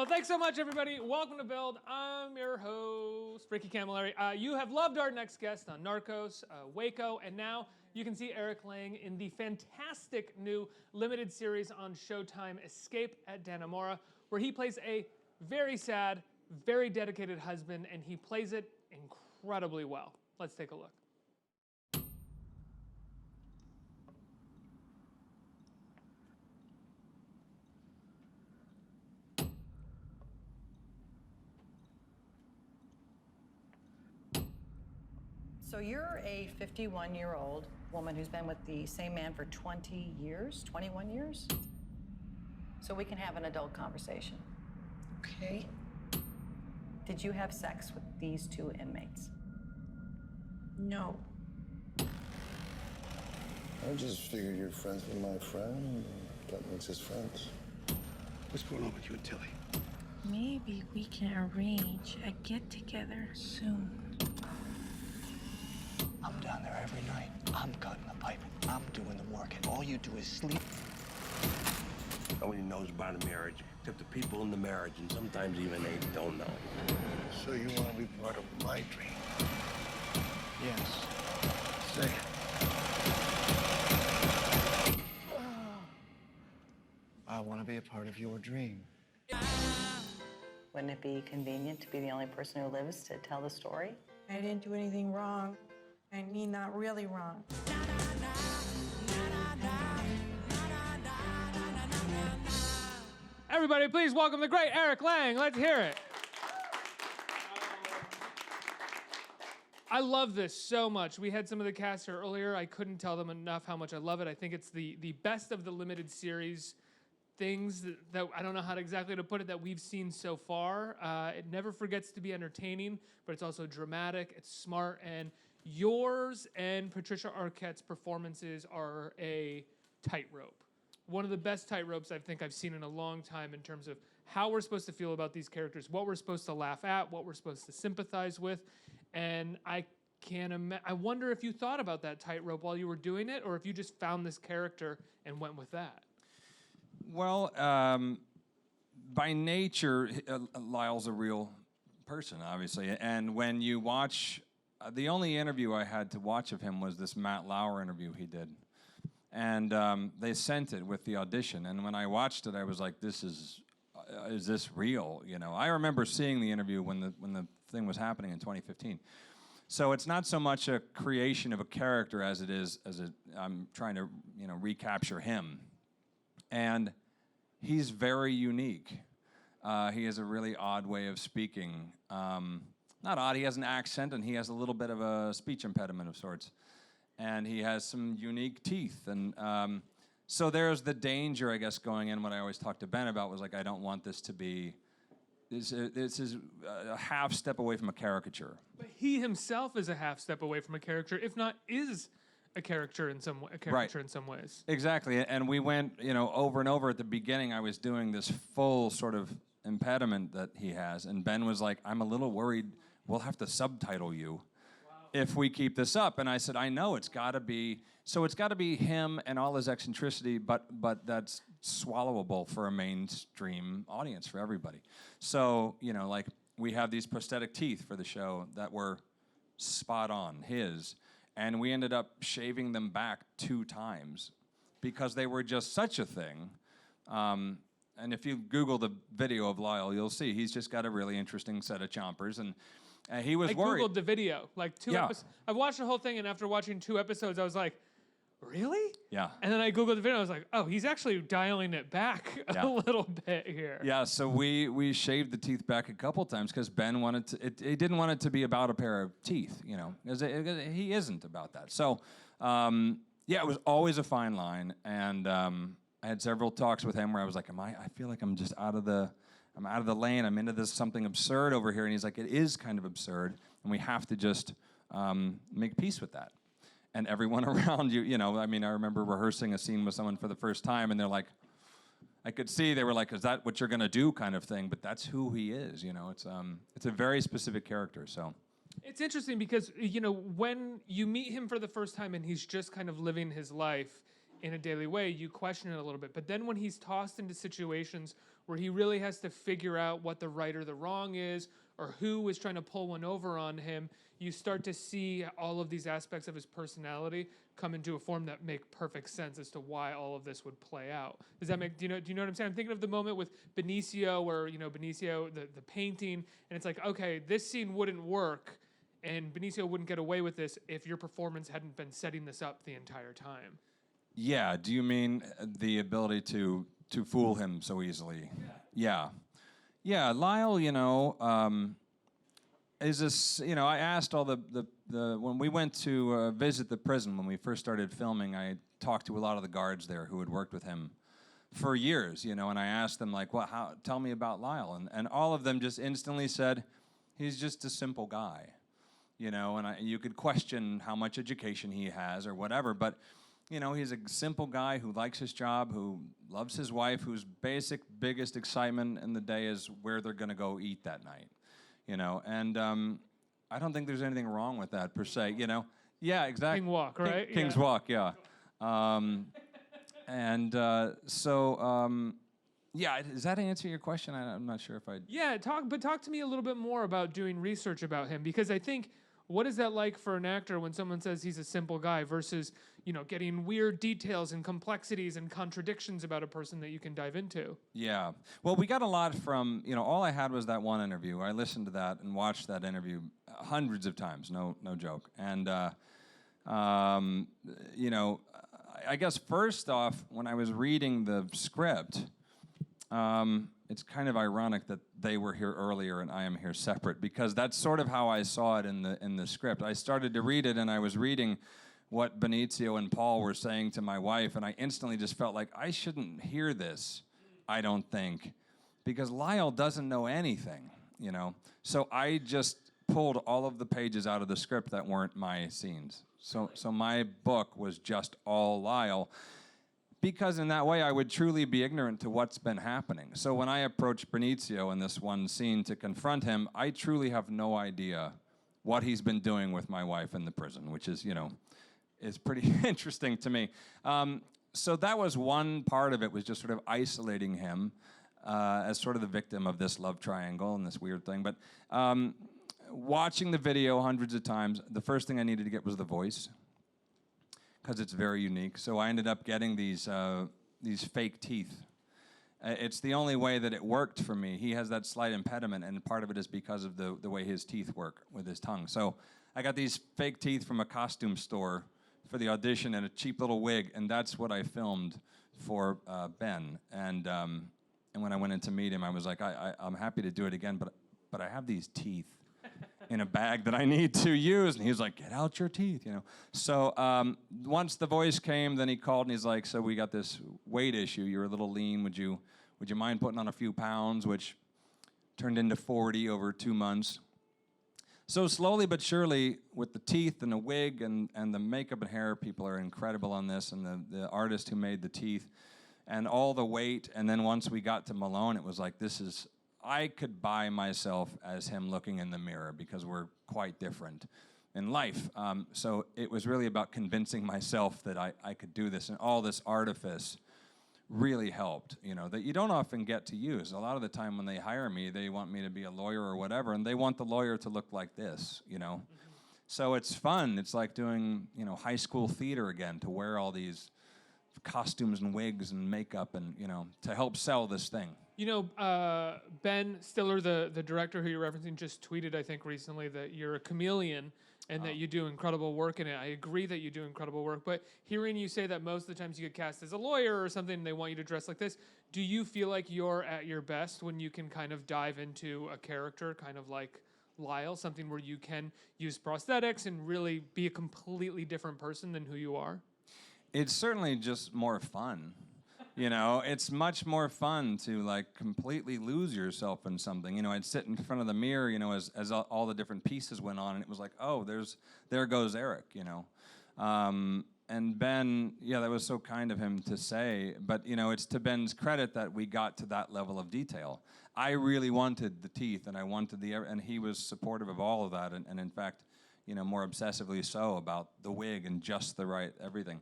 Well, thanks so much, everybody. Welcome to Build. I'm your host, Ricky Camilleri. You have loved our next guest on Narcos, Waco, and now you can see Eric Lange in the fantastic new limited series on Showtime, Escape at Dannemora, where he plays a very sad, very dedicated husband, and he plays it incredibly well. Let's take a look. So you're a 51-year-old woman who's been with the same man for 20 years, 21 years? So we can have an adult conversation. Okay. Did you have sex with these two inmates? No. I just figured you're friends with my friend, and that makes us friends. What's going on with you and Tilly? Maybe we can arrange a get-together soon. I'm down there every night. I'm cutting the pipe. I'm doing the work, and all you do is sleep. Nobody knows about a marriage except the people in the marriage, and sometimes even they don't know. So you want to be part of my dream? Yes. Say it. I want to be a part of your dream. Wouldn't it be convenient to be the only person who lives to tell the story? I didn't do anything wrong. I mean, not really wrong. Everybody, please welcome the great Eric Lange. Let's hear it. I love this so much. We had some of the cast here earlier. I couldn't tell them enough how much I love it. I think it's the best of the limited series things that I don't know how exactly to put it that we've seen so far. It never forgets to be entertaining, but it's also dramatic, it's smart, and yours and Patricia Arquette's performances are a tightrope. One of the best tightropes I think I've seen in a long time in terms of how we're supposed to feel about these characters, what we're supposed to laugh at, what we're supposed to sympathize with, and I wonder if you thought about that tightrope while you were doing it, or if you just found this character and went with that. Well, by nature, Lyle's a real person, obviously. And when you watch, the only interview I had to watch of him was this Matt Lauer interview he did. And they sent it with the audition. And when I watched it, I was like, is this real? You know, I remember seeing the interview when the thing was happening in 2015. So it's not so much a creation of a character as it is, I'm trying to, recapture him. And he's very unique. He has a really odd way of speaking. Not odd, he has an accent and he has a little bit of a speech impediment of sorts. And he has some unique teeth. And so there's the danger, I guess, going in. What I always talked to Ben about was like, I don't want this to be, this is a half step away from a caricature. But he himself is a half step away from a character, if not is a character in some in some ways. Exactly, and we went, over and over at the beginning. I was doing this full sort of impediment that he has, and Ben was like, "I'm a little worried. We'll have to subtitle you if we keep this up." And I said, "I know it's got to be. So it's got to be him and all his eccentricity, but that's swallowable for a mainstream audience for everybody. So like we have these prosthetic teeth for the show that were spot on his." And we ended up shaving them back 2 times because they were just such a thing. And if you Google the video of Lyle, you'll see he's just got a really interesting set of chompers. And he was worried. I Googled the video, like 2 episodes. I've watched the whole thing, and after watching 2 episodes, I was like, really? Yeah. And then I Googled the video, and I was like, oh, he's actually dialing it back a little bit here. Yeah, so we shaved the teeth back a couple times because Ben wanted to, he didn't want it to be about a pair of teeth, because he isn't about that. So, it was always a fine line, and I had several talks with him where I was like, I feel like I'm just out of the lane, I'm into this something absurd over here, and he's like, it is kind of absurd, and we have to just make peace with that. And everyone around you, I remember rehearsing a scene with someone for the first time, and they're like, I could see they were like, is that what you're going to do kind of thing? But that's who he is, It's a very specific character, so. It's interesting because, when you meet him for the first time and he's just kind of living his life, in a daily way, you question it a little bit. But then when he's tossed into situations where he really has to figure out what the right or the wrong is, or who is trying to pull one over on him, you start to see all of these aspects of his personality come into a form that make perfect sense as to why all of this would play out. Does that make, do you know what I'm saying? I'm thinking of the moment with Benicio where, Benicio, the painting, and it's like, okay, this scene wouldn't work and Benicio wouldn't get away with this if your performance hadn't been setting this up the entire time. Yeah, do you mean the ability to fool him so easily? Yeah. Yeah, Lyle, is this, I asked all the when we went to visit the prison when we first started filming, I talked to a lot of the guards there who had worked with him for years, and I asked them like, tell me about Lyle, and all of them just instantly said, he's just a simple guy, and you could question how much education he has or whatever, but he's a simple guy who likes his job, who loves his wife, whose biggest excitement in the day is where they're going to go eat that night, and I don't think there's anything wrong with that per se, Yeah, exactly. King Walk, right? King's Walk, yeah. Yeah, does that answer your question? I'm not sure if I... Yeah, talk to me a little bit more about doing research about him, because I think, what is that like for an actor when someone says he's a simple guy versus, getting weird details and complexities and contradictions about a person that you can dive into? Yeah. Well, we got a lot from, all I had was that one interview. I listened to that and watched that interview hundreds of times, no joke. And, I guess first off, when I was reading the script, it's kind of ironic that they were here earlier and I am here separate, because that's sort of how I saw it in the script. I started to read it and I was reading what Benicio and Paul were saying to my wife, and I instantly just felt like I shouldn't hear this, I don't think, because Lyle doesn't know anything, So I just pulled all of the pages out of the script that weren't my scenes. So my book was just all Lyle, because in that way I would truly be ignorant to what's been happening. So when I approached Benicio in this one scene to confront him, I truly have no idea what he's been doing with my wife in the prison, which is, is pretty interesting to me. So that was one part of it, was just sort of isolating him as sort of the victim of this love triangle and this weird thing. But watching the video hundreds of times, the first thing I needed to get was the voice, because it's very unique. So I ended up getting these fake teeth. It's the only way that it worked for me. He has that slight impediment, and part of it is because of the way his teeth work with his tongue. So I got these fake teeth from a costume store for the audition and a cheap little wig, and that's what I filmed for Ben. And when I went in to meet him, I was like, I'm happy to do it again, but I have these teeth in a bag that I need to use. And he was like, get out your teeth, So once the voice came, then he called and he's like, so we got this weight issue. You're a little lean. Would you mind putting on a few pounds, which turned into 40 over 2 months. So slowly but surely, with the teeth and the wig and the makeup and hair, people are incredible on this, and the artist who made the teeth, and all the weight. And then once we got to Malone, it was like, I could buy myself as him looking in the mirror, because we're quite different in life. So it was really about convincing myself that I could do this, and all this artifice really helped, that you don't often get to use. A lot of the time when they hire me, they want me to be a lawyer or whatever, and they want the lawyer to look like this, So it's fun. It's like doing, high school theater again, to wear all these costumes and wigs and makeup and, to help sell this thing. Ben Stiller, the director who you're referencing, just tweeted, I think, recently that you're a chameleon and that you do incredible work in it. I agree that you do incredible work, but hearing you say that most of the times you get cast as a lawyer or something and they want you to dress like this, do you feel like you're at your best when you can kind of dive into a character, kind of like Lyle, something where you can use prosthetics and really be a completely different person than who you are? It's certainly just more fun. It's much more fun to completely lose yourself in something. I'd sit in front of the mirror, as all the different pieces went on, and it was like, oh, there goes Eric, And Ben, that was so kind of him to say, but it's to Ben's credit that we got to that level of detail. I really wanted the teeth, and I wanted and he was supportive of all of that, and in fact, more obsessively so about the wig and just the right everything.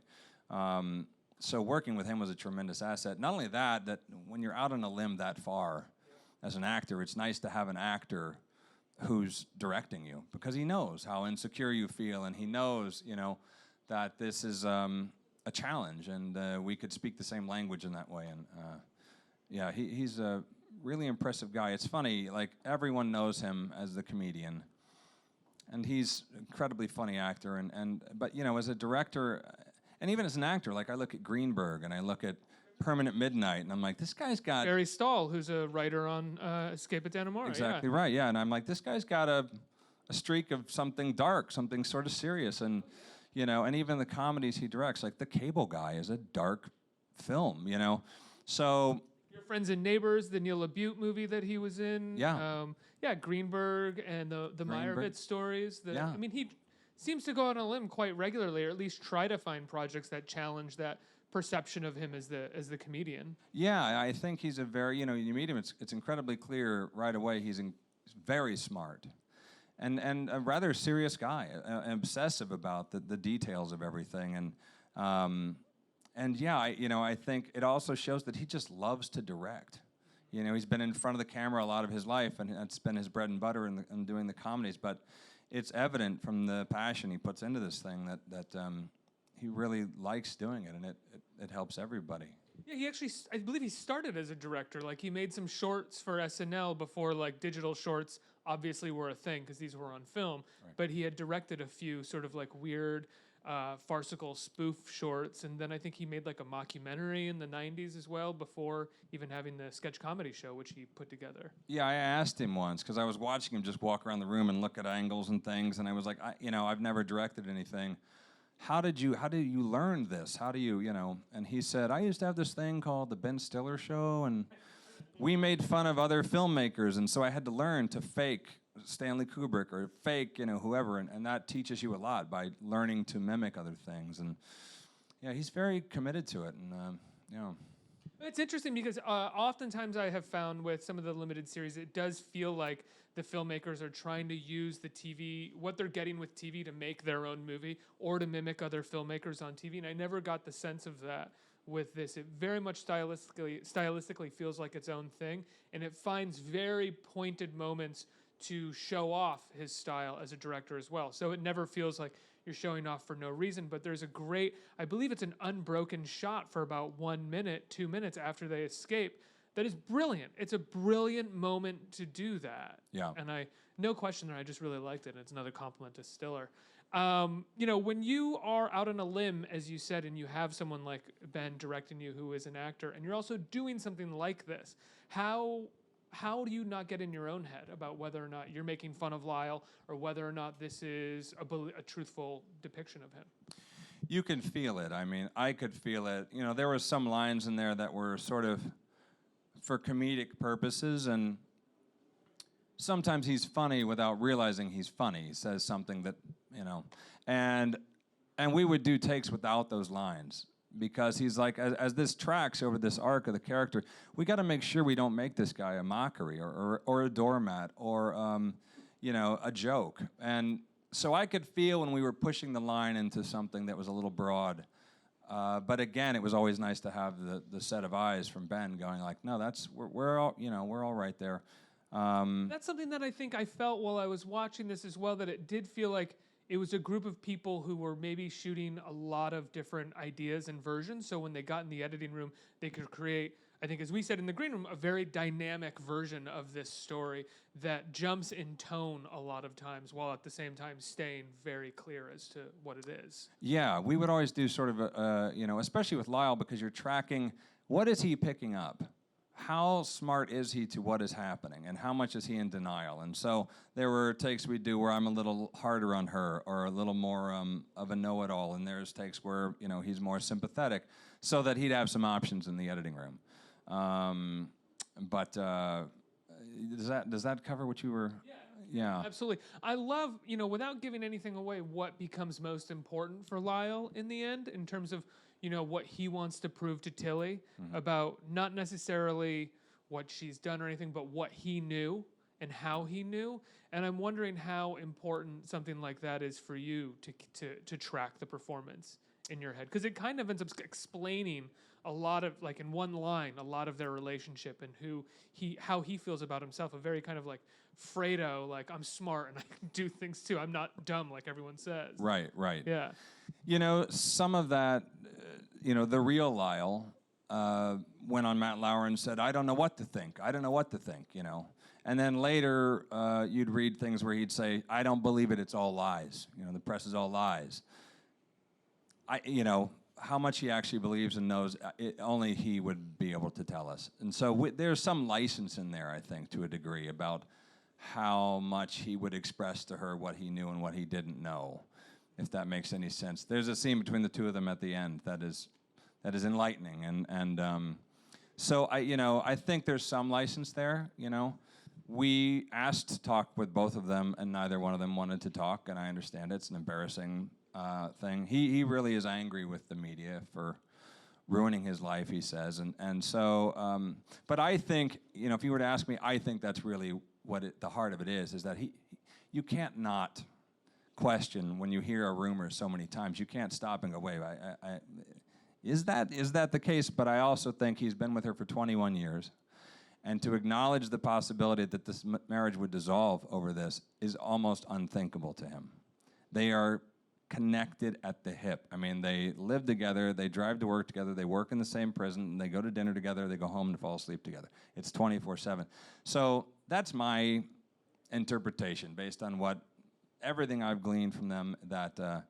so working with him was a tremendous asset. Not only that, that when you're out on a limb that far as an actor, it's nice to have an actor who's directing you, because he knows how insecure you feel, and he knows, that this is a challenge, and we could speak the same language in that way. And yeah, he's a really impressive guy. It's funny, like everyone knows him as the comedian, and he's an incredibly funny actor. But as a director, and even as an actor, like I look at Greenberg and I look at Permanent Midnight, and I'm like, this guy's got Barry Stahl, who's a writer on Escape at Dannemora. exactly right, yeah. And I'm like, this guy's got a streak of something dark, something sort of serious, and and even the comedies he directs, like The Cable Guy, is a dark film, So Your Friends and Neighbors, the Neil LaBute movie that he was in. Yeah. Greenberg and the Meyerowitz stories. Yeah. I mean, he seems to go on a limb quite regularly, or at least try to find projects that challenge that perception of him as the comedian. yeah, I think he's a very, you meet him, it's incredibly clear right away he's very smart. And a rather serious guy, obsessive about the details of everything. And yeah, I think it also shows that he just loves to direct. He's been in front of the camera a lot of his life, and it's been his bread and butter in doing the comedies. But it's evident from the passion he puts into this thing that he really likes doing it, and it helps everybody. Yeah, he actually, I believe he started as a director. Like, he made some shorts for SNL before, like, digital shorts obviously were a thing because these were on film. Right. But he had directed a few sort of, like, weird, farcical spoof shorts. And then I think he made, like, a mockumentary in the 90s as well before even having the sketch comedy show, which he put together. Yeah, I asked him once, because I was watching him just walk around the room and look at angles and things, and I was like, I've never directed anything. How did you learn this? How do you, And he said, I used to have this thing called the Ben Stiller Show, and we made fun of other filmmakers, and so I had to learn to fake Stanley Kubrick or fake, whoever, and that teaches you a lot by learning to mimic other things. And yeah, he's very committed to it, and It's interesting because oftentimes I have found with some of the limited series, it does feel like the filmmakers are trying to use the TV, what they're getting with TV, to make their own movie or to mimic other filmmakers on TV. And I never got the sense of that with this. It very much stylistically feels like its own thing, and it finds very pointed moments to show off his style as a director as well. So it never feels like you're showing off for no reason, but there's a great, I believe it's an unbroken shot for about 1 minute, 2 minutes after they escape. That is brilliant. It's a brilliant moment to do that. Yeah. And no question there, I just really liked it. And it's another compliment to Stiller. When you are out on a limb, as you said, and you have someone like Ben directing you who is an actor, and you're also doing something like this, how do you not get in your own head about whether or not you're making fun of Lyle or whether or not this is a truthful depiction of him? you can feel it. I mean, I could feel it. There were some lines in there that were sort of for comedic purposes, and sometimes he's funny without realizing he's funny. He says something that, and we would do takes without those lines, because he's like, as this tracks over this arc of the character, we got to make sure we don't make this guy a mockery or a doormat or a joke. And so I could feel when we were pushing the line into something that was a little broad. But again, it was always nice to have the set of eyes from Ben going like, no, we're all right there. That's something that I think I felt while I was watching this as well, that it did feel like it was a group of people who were maybe shooting a lot of different ideas and versions. So when they got in the editing room, they could create, I think, as we said in the green room, a very dynamic version of this story that jumps in tone a lot of times, while at the same time staying very clear as to what it is. Yeah, we would always do sort of especially with Lyle, because you're tracking, what is he picking up? How smart is he to what is happening, and how much is he in denial? And so there were takes we'd do where I'm a little harder on her, or a little more of a know-it-all, and there's takes where he's more sympathetic, so that he'd have some options in the editing room. But does that cover what you were? Yeah. Absolutely. I love, without giving anything away, what becomes most important for Lyle in the end, in terms of what he wants to prove to Tilly about not necessarily what she's done or anything, but what he knew and how he knew. And I'm wondering how important something like that is for you to track the performance in your head? Because it kind of ends up explaining a lot of, like in one line, a lot of their relationship and how he feels about himself. A very kind of like Fredo, like I'm smart and I can do things too. I'm not dumb like everyone says. Right, right. Yeah. You know, some of that, the real Lyle went on Matt Lauer and said, I don't know what to think. I don't know what to think, And then later, you'd read things where he'd say, I don't believe it. It's all lies. The press is all lies. How much he actually believes and knows, only he would be able to tell us. And so there's some license in there, I think, to a degree, about how much he would express to her what he knew and what he didn't know, if that makes any sense. There's a scene between the two of them at the end that is enlightening, so I think there's some license there. We asked to talk with both of them, and neither one of them wanted to talk, and I understand it's an embarrassing thing. He really is angry with the media for ruining his life, he says, and so. But I think if you were to ask me, I think that's really what the heart of it is that you can't not question when you hear a rumor so many times. You can't stop and go, wait, is that the case? But I also think he's been with her for 21 years. And to acknowledge the possibility that this marriage would dissolve over this is almost unthinkable to him. They are connected at the hip. I mean, they live together, they drive to work together, they work in the same prison, they go to dinner together, they go home and fall asleep together. It's 24/7. So that's my interpretation based on everything I've gleaned from them, that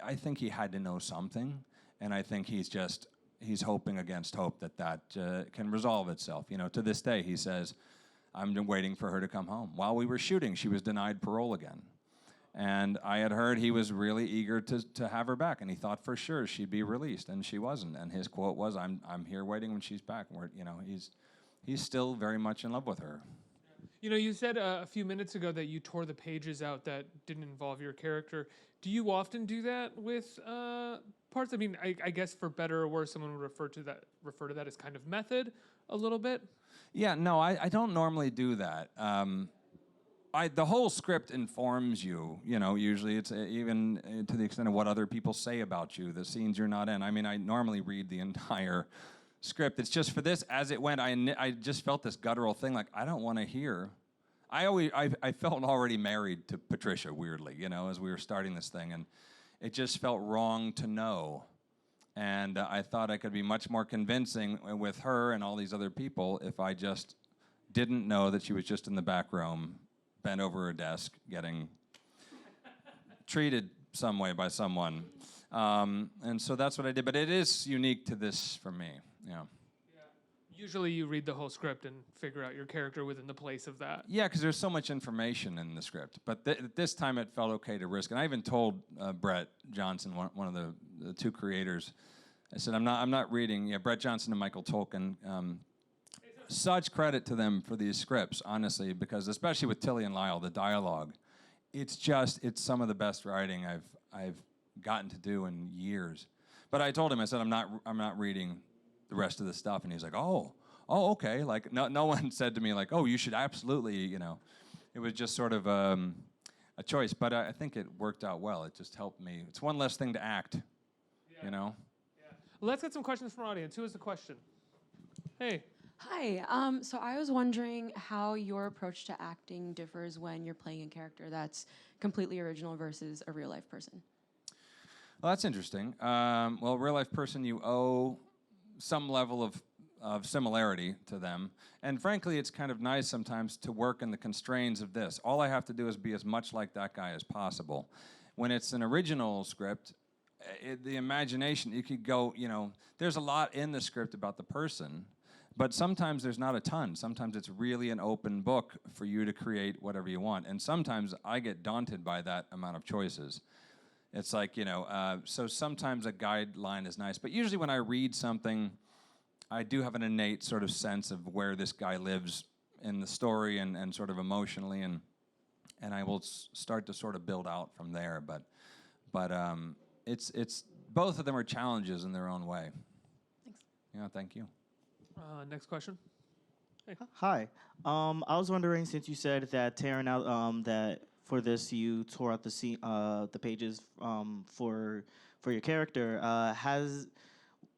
I think he had to know something, and I think he's hoping against hope that can resolve itself. To this day, he says, I'm waiting for her to come home. While we were shooting, she was denied parole again. And I had heard he was really eager to have her back, and he thought for sure she'd be released, and she wasn't. And his quote was, I'm here waiting when she's back. He's still very much in love with her. You said a few minutes ago that you tore the pages out that didn't involve your character. Do you often do that with parts? I mean, I guess for better or worse, someone would refer to that as kind of method a little bit. Yeah, no, I don't normally do that. The whole script informs you. Usually it's even to the extent of what other people say about you, the scenes you're not in. I mean, I normally read the entire script. It's just for this, as it went, I just felt this guttural thing, like I don't want to hear. I felt already married to Patricia, weirdly, as we were starting this thing, and it just felt wrong to know. And I thought I could be much more convincing with her and all these other people if I just didn't know that she was just in the back room, bent over her desk, getting treated some way by someone. And so that's what I did. But it is unique to this for me. Yeah. Usually you read the whole script and figure out your character within the place of that. Yeah, because there's so much information in the script. But this time it felt okay to risk. And I even told Brett Johnson, one of the two creators, I said, I'm not reading. Yeah, Brett Johnson and Michael Tolkien. Such credit to them for these scripts, honestly, because especially with Tilly and Lyle, the dialogue, it's some of the best writing I've gotten to do in years. But I told him, I said, I'm not reading the rest of the stuff, and he's like, oh, okay. Like no one said to me like, oh, you should absolutely, It was just sort of a choice, but I think it worked out well. It just helped me. It's one less thing to act, Yeah. Well, let's get some questions from our audience. Who has the question? Hey. Hi. So I was wondering how your approach to acting differs when you're playing a character that's completely original versus a real-life person. Well, that's interesting. Well, real-life person, you owe some level of similarity to them. And frankly, it's kind of nice sometimes to work in the constraints of this. All I have to do is be as much like that guy as possible. When it's an original script, the imagination, you could go, there's a lot in the script about the person, but sometimes there's not a ton. Sometimes it's really an open book for you to create whatever you want. And sometimes I get daunted by that amount of choices. It's like, so sometimes a guideline is nice. But usually when I read something, I do have an innate sort of sense of where this guy lives in the story and sort of emotionally, and I will start to sort of build out from there. But it's both of them are challenges in their own way. Thanks. Yeah, thank you. Next question. Hey. Hi. I was wondering, since you said that tearing out that for this you tore out the pages for for your character.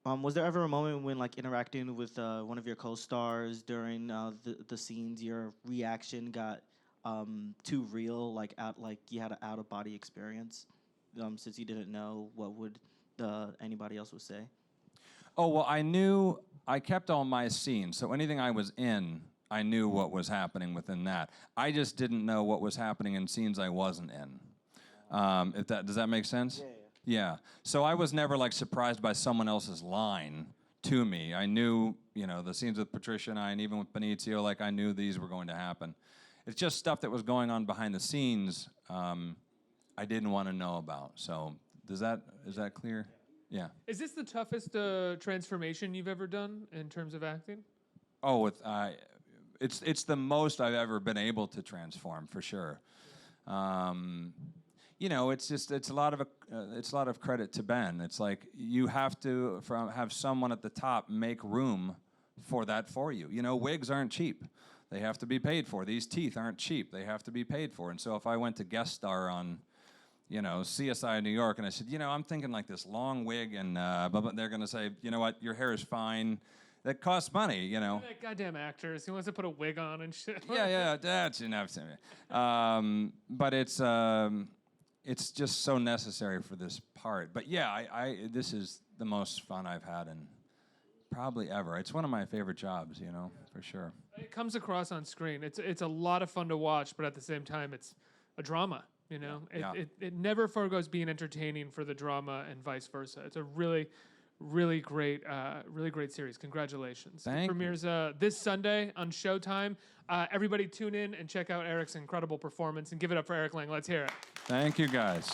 Was there ever a moment when, like, interacting with one of your co-stars during the scenes, your reaction got too real, like you had an out-of-body experience, since you didn't know what would anybody else would say? Oh, well, I kept all my scenes, so anything I was in, I knew what was happening within that. I just didn't know what was happening in scenes I wasn't in. Does that make sense? Yeah. So I was never, like, surprised by someone else's line to me. I knew, the scenes with Patricia and I, and even with Benicio, like, I knew these were going to happen. It's just stuff that was going on behind the scenes I didn't want to know about. So is that clear? Yeah. Is this the toughest transformation you've ever done in terms of acting? Oh, it's the most I've ever been able to transform, for sure. It's a lot of credit to Ben. It's like you have to have someone at the top make room for that for you. Wigs aren't cheap. They have to be paid for. These teeth aren't cheap. They have to be paid for. And so if I went to guest star on, CSI New York, and I said, I'm thinking like this long wig, and but they're gonna say, you know what, your hair is fine. That costs money, That goddamn actors. He wants to put a wig on and shit. Yeah, that's enough to me. But it's just so necessary for this part. But yeah, this is the most fun I've had in probably ever. It's one of my favorite jobs, for sure. It comes across on screen. It's a lot of fun to watch, but at the same time, it's a drama. It never forgoes being entertaining for the drama and vice versa. It's a really great series. Congratulations. Thank it premieres this Sunday on Showtime. Everybody tune in and check out Eric's incredible performance and give it up for Eric Lange. Let's hear it. Thank you, guys.